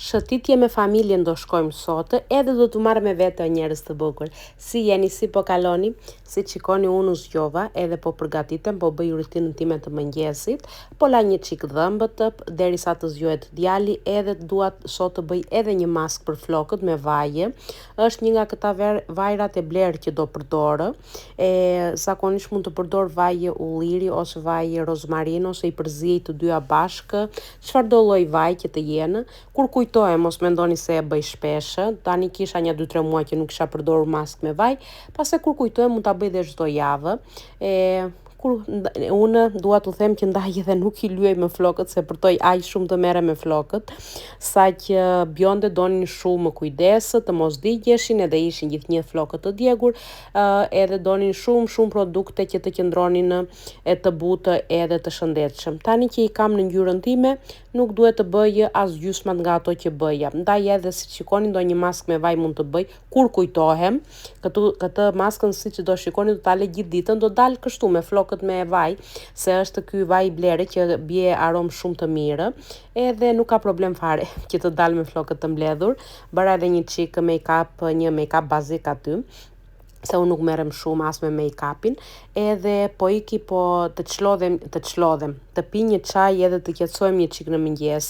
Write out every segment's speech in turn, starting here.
Shëtitje me familjen do shkojmë sot, edhe do të marrë me vete o njerëz të bukur. Si jeni, si po kaloni, si qikoni unë u zgjova, edhe po përgatitem, po bëj rutinën time të mëngjesit, po la një qik dhëmbët, derisa të zgjohet djali, edhe dua sot të bëj edhe një mask për flokët me vaje. Është një nga këta vajrat e blerë që do përdorë. Zakonisht mund të përdor vaje ulliri ose vaje rozmarin ose i përzij të dyja bashkë, çfarëdo lloj vaje që të jenë. Kur kujtohem, mos mendoni se e bëj shpeshë, tani kisha një 2-3 muaj që nuk isha përdorur mask me vaj, pastaj kur kujtohem mund ta bëj dhe çdo javë. Kur unë dua t'u them që ndaj edhe nuk i lyej me flokët, se përtoj aq shumë të merre me flokët, sa që bjonde donin shumë kujdesë, të mos digjeshin, edhe ishin gjithnjë flokët të djegur, edhe donin shumë produkte që të qëndronin e të butë edhe të shëndetshëm. Tani që i kam në ngjyrën time, nuk duhet të bëj as gjysmat nga ato që bëja. Ndaj edhe si shikoni ndonjë mask me vaj mund të bëj kur kujtohem. Këtë maskën siç do shikoni do ta lë gjithë ditën, do dal kështu me flokët me vaj, se është ky vaj bleri që bie aromë shumë të mirë, edhe nuk ka problem fare që të dal me flokët të mbledhur. Bëra edhe një çik make-up, një make-up bazik aty, se unë nuk merrem shumë as me make-upin, edhe po iki po të çlodhem, të pi një çaj edhe të qetësohem një çik në mëngjes,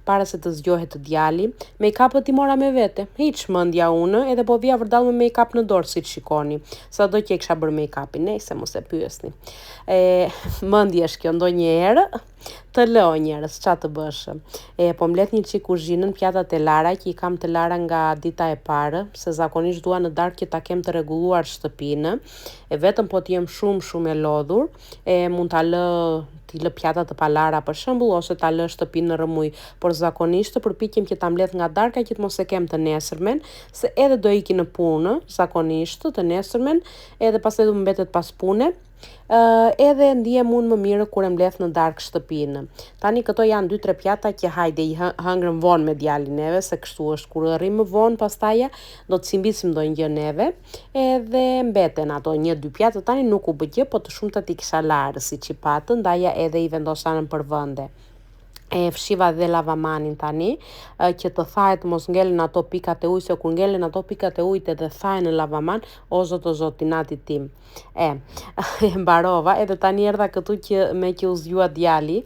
para se të zgjohet djali. Make-upet i mora me vete, hiç mendja unë, edhe po vija vërdall me make-up në dorë, siç shikoni. Sado që e kisha bërë make-upin, nejse mos e pyesni. Mendjesh kjo ndonjëherë, të lë o njerëz, ç'a të bësh. Po mbledh një çik kuzhinën, pjatat e Lara, që i kam të Lara nga dita e parë, se zakonisht dua në darkë që ta kem të rregulluar shtëpinë, vetëm po të jem shumë e lodhur, mund ta lë pjatat të Palara për shembull, ose ta lë shtëpinë në rrëmuj, por zakonisht përpiqem që ta mbledh nga darka që të mos e kem të nesërmen, se edhe do iki në punë, zakonisht të nesërmen, edhe pastaj do mbetet pas pune. Edhe ndihem unë më mirë kur e mbledh në darkë shtëpinë. Tani këto janë 2-3 pjata që hajde i hëngrëm vonë me djalin neve, se kështu është kur rrim më vonë, pastaj do të simbisim ndonjë neve, edhe mbeten ato 1-2 pjata. Tani nuk u bë gjë, po të shumtat i kisha larë siç i patën, ndaja edhe i vendosa në përvende. Fshiva dhe lavamanin tani, që të thahet mos ngelen ato pikat e ujit, se kur ngelen ato pikat e ujit edhe thahen në lavaman, o zoti nati tim. Mbarova, edhe tani erdha këtu që u zgjua djali,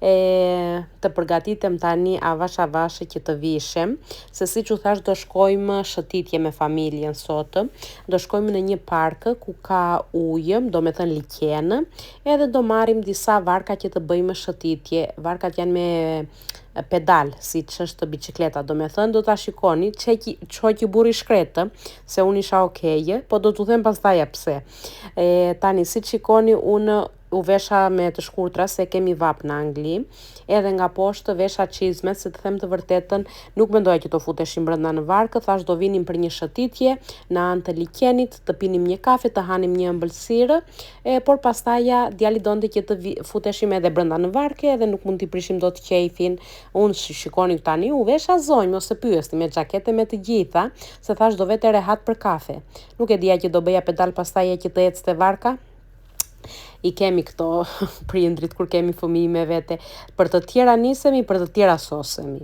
të përgatitem tani avash që të vishem, se siç u thash do shkojmë shëtitje me familjen sot, do shkojmë në një park ku ka ujë, do me thënë liqenë, edhe do marrim disa varka që të bëjmë shëtitje. Varkat janë me pedal, si që është bicikleta, do me thënë, do ta shikoni, qoqi burri shkretë, se unë isha okeje, po do t'u them pastaj pse. Tani, si shikoni, unë u vesha me të shkurtra, se kemi vap në Angli, edhe nga poshtë vesha çizmet, se të them të vërtetën, nuk mendoja që të futeshim brenda në varkë, thash do vinim për një shëtitje në anë të liqenit, të pinim një kafe, të hanim një ëmbëlsirë, por pastaja djali donte që të futeshim edhe brenda në varkë, edhe nuk mund t'i prishim dot qejfin. Unë shikoni tani u vesha zonjë, mos e pyesni, me xhakete me të gjitha, se thash do vete rehat për kafe. Nuk e dija që do bëja pedal pastaja që të ecte varka. I kemi këto prindrit kur kemi fëmijë me vete, për të tjera nisemi, për të tjera sosemi.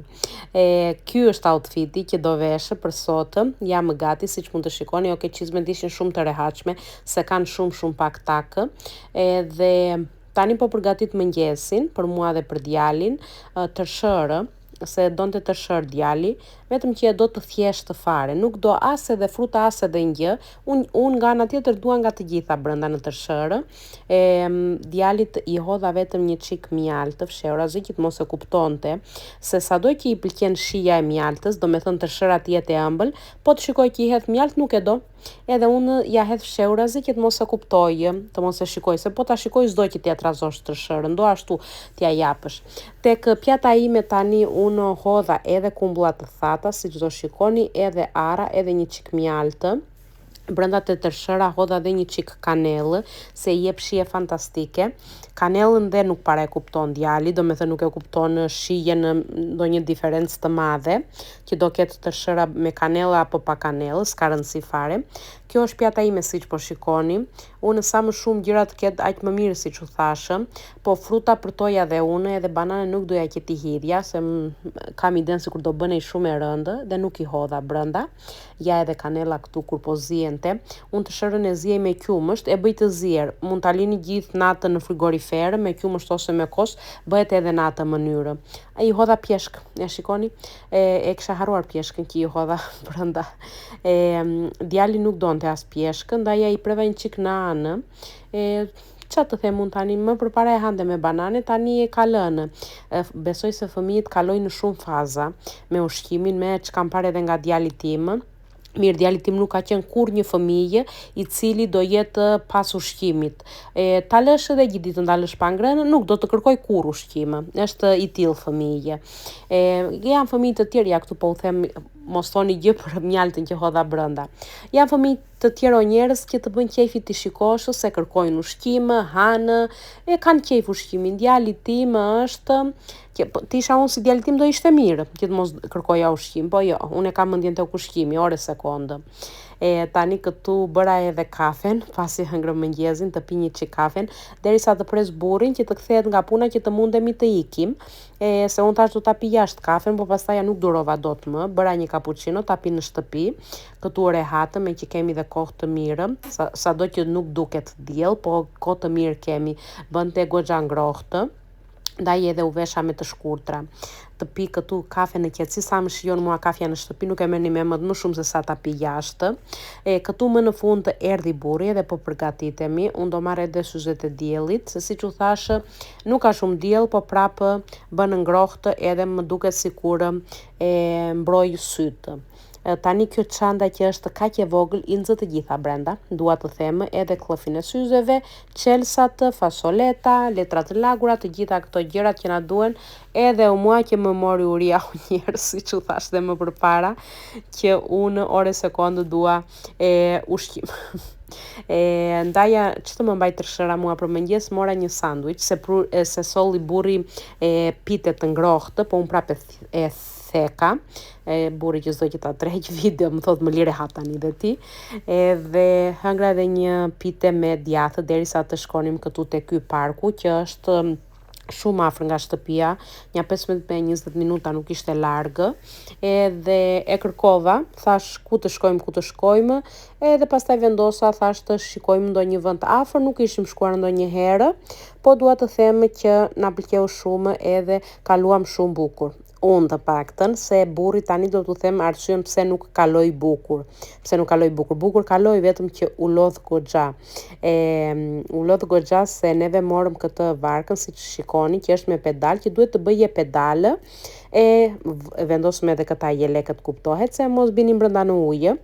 Ky është outfiti që do veshë për sot, jam gati, siç mund të shikoni, çizmet ishin shumë të rehatshme, se kanë shumë pak takë, edhe tani po përgatit mëngjesin për mua dhe për djalin, të shërë, se donte të shër djali, vetëm që e do të thjeshtë fare, nuk do as edhe fruta as edhe ngjë. Unë nga ana tjetër dua nga të gjitha brenda në të shërë. Djalit i hodha vetëm një çik mjaltë fshehur, asgjë që të mos e kuptonte, se sado që i pëlqen shija e mjaltës, do me thënë të shëra të jetë e ëmbël, po të shikoj që i hedh mjalt nuk e do. Edhe unë ja hedh fshehur, asgjë që të mos e kuptoj, të mos e shikoj, se po ta shikoj s'do që t'ja trazosh të shërën, do ashtu t'ja japësh. Tek pjata ime tani unë hodha edhe kumbulla të thata, siç do shikoni, edhe ara, edhe një çik mjaltë. Brenda të tërshëra hodha dhe një qik kanellë, se i jep shije fantastike. Kanellën dhe nuk para e kupton djali, do me thë nuk e kupton shijen në ndonjë diferencë të madhe, që do ketë tërshëra me kanellë apo pa kanellë, s'ka rëndësi fare. Kjo është pjata ime siç po shikoni. Unë sa më shumë gjëra të ketë aq më mirë siç u thashëm, po fruta përtoja dhe unë, edhe banane nuk doja që ti hidhja, se kam iden se kur do bënej shumë e rëndë dhe nuk i hodha brenda. Ja edhe kanella këtu kur po ziente. Unë të shërën e ziej me qumësht, e bëj të zier. Mund ta lini gjithë natën në frigorifer me qumësht ose me kos, bëhet edhe në atë mënyrë. I hodha pjeshk, ja shikoni, e kisha haruar pjeshkën që i hodha brenda. Djali nuk donte as pjeshkën, ndaj ai i preva një çik në anë. Qa të them unë tani, më përpara e hante me banane, tani e ka lënë. Besoj se fëmijët kalojnë në shumë faza me ushqimin, me që kam parë edhe nga djali tim. Mirë, djali tim nuk ka qenë kur një fëmijë i cili do jetë pas ushqimit. Ta lësh edhe gjithë ditën ta lësh pa ngrënë, nuk do të kërkoj kur ushqim. Është i tillë fëmijë. Janë fëmijë të tjerë, ja këtu po u them, mos thoni gjë për mjaltën që hodha brenda. Janë fëmijë të tjero njerëz që të bën qefi ti shikosh se kërkojnë ushqim, hanë, kanë qef ushqimin. Djali tim është që ti isha unë si djali tim do ishte mirë që të mos kërkoja ushqim, po jo, unë e kam mendjen tek ushqimi, ore sekondë. Tani këtu bëra edhe kafen, pasi hëngrëm mëngjesin, të pi një çik kafen, derisa të pres burrin që të kthehet nga puna që të mundemi të ikim. Se unë tash do ta pi jashtë kafen, po pastaj ja nuk durova dot më. Bëra një cappuccino, ta pi në shtëpi. Këtu rehatëm me që kemi dhe kohë të mirë, sado që nuk duket diell, po kohë të mirë kemi. Bënte goxha ngrohtë. Ndaj edhe u vesha me të shkurtra. Të pi këtu kafe në qetësi, sa më shijon mua kafja në shtëpi, nuk e merrni me më shumë se sa ta pi jashtë. Këtu më në fund erdhi burri dhe po përgatitemi. Unë do marr edhe syzet e diellit, se siç u thashë, nuk ka shumë diell, po prapë bën ngrohtë edhe më duket sikur mbroj sytë. Tani kjo çanda që është kaq e vogël, i nxë të gjitha brenda, dua të them, edhe klëfin e syzeve, çelsat, fasoleta, letra të lagura, të gjitha këto gjërat që na duhen, edhe u mua që më mori uria u njerë, siç u thash dhe më përpara, që unë ore sekondë dua ushqim. Ndaja që të më mbaj tërshëra mua për mëngjes, mora një sanduiç, se solli burri pite të ngrohtë, po unë prapë e theka. Burri që s'do që ta treq video, më thot më lire ha tani dhe ti. Dhe hëngra edhe një pite me djathë derisa të shkonim këtu te ky parku që është shumë afër nga shtëpia, një 15-20 minuta, nuk ishte largë. Dhe e kërkova, thash ku të shkojmë, edhe pastaj vendosa, thash të shikojmë ndonjë vend afër, nuk ishim shkuar ndonjëherë, po dua të them që na pëlqeu shumë edhe kaluam shumë bukur. Unë të paktën, se burri tani do t'u them arsyen pse nuk kaloi bukur. Bukur kaloi vetëm që u lodh goxha. U lodh goxha se neve morëm këtë varkën, siç shikoni, që është me pedal, që duhet të bëje pedalë. Vendosëm edhe këta jelekët, kuptohet se mos binim brenda në ujë.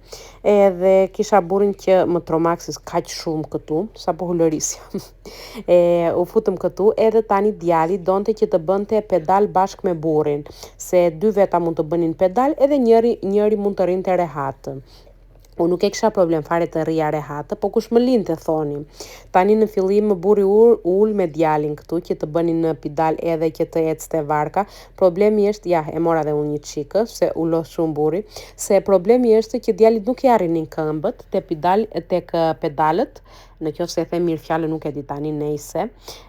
Edhe kisha burrin që më tromaksis kaq shumë këtu, sa po hulërisja. U futëm këtu, edhe tani djali donte që të bënte pedal bashkë me burrin, se dy veta mund të bënin pedal, edhe njëri mund të rinte rehatë. Unë nuk e kisha problem fare të rria rehatë, po kush më linte thoni. Tani në fillim burri ul me djalin këtu që të bënin në pedal edhe që të ecte varka. Problemi është, ja, e mora dhe unë një çikë, se u lodh shumë burri, se problemi është që djalit nuk i arrinin këmbët tek pedalët, në qoftë se e them mirë fjalën nuk e di tani, nejse.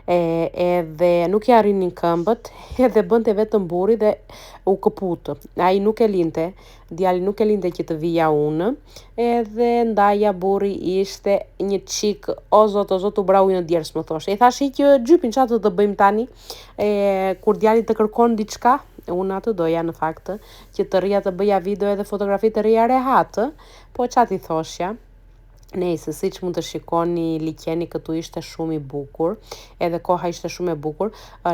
Edhe nuk i arrinin këmbët, edhe bënte vetëm burri dhe u këputë. Ai nuk e linte, djali nuk e linte që të vija unë, edhe ndaja burri ishte një çik, o zot, u brau në djers, më thoshte. I thash që gjypin çfarë të bëjmë tani, kur djali të kërkon diçka, unë atë doja në fakt, që të rria të bëja video edhe fotografi të rria rehatë, po çfarë i thoshja? Nejse, siç mund të shikoni, liqeni këtu ishte shumë i bukur, edhe koha ishte shumë e bukur.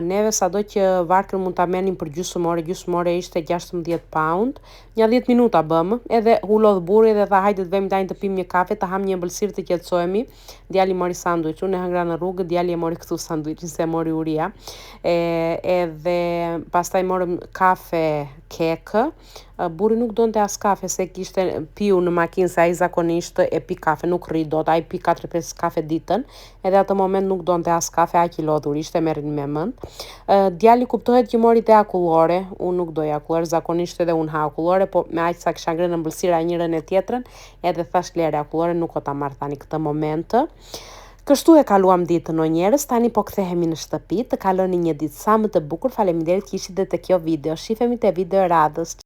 Neve sado që varkën mund ta merrnim për gjysmë ore ishte 16 pound, një 10 minuta bëm, edhe u lodh burri dhe tha hajde të vëmë tani të pimë një kafe, të ham një ëmbëlsirë të qetësohemi. Djali mori sanduiç, unë e hëngra në rrugë, djali e mori këtu sanduiçin se mori uria. Edhe pastaj morëm kafe kekë, Burri nuk donte as kafe se kishte piu në makinë, se ai zakonisht e pi kafe, nuk rri dot, ai pi 4-5 kafe ditën, edhe atë moment nuk donte as kafe, aq i lodhur ishte, merrin me mend. Djali kuptohet që mori te akullore, unë nuk doja akullore, zakonisht edhe unë ha akullore, po me aq sa kisha ngrënë në ëmbëlsira njërën e tjetrën, edhe thash lere akullore, nuk o ta marr tani këtë moment. Kështu e kaluam ditën o njerëz, tani po kthehemi në shtëpi, të kaloni një ditë sa më të bukur. Faleminderit që ishit dhe te kjo video. Shifemi te video radhës.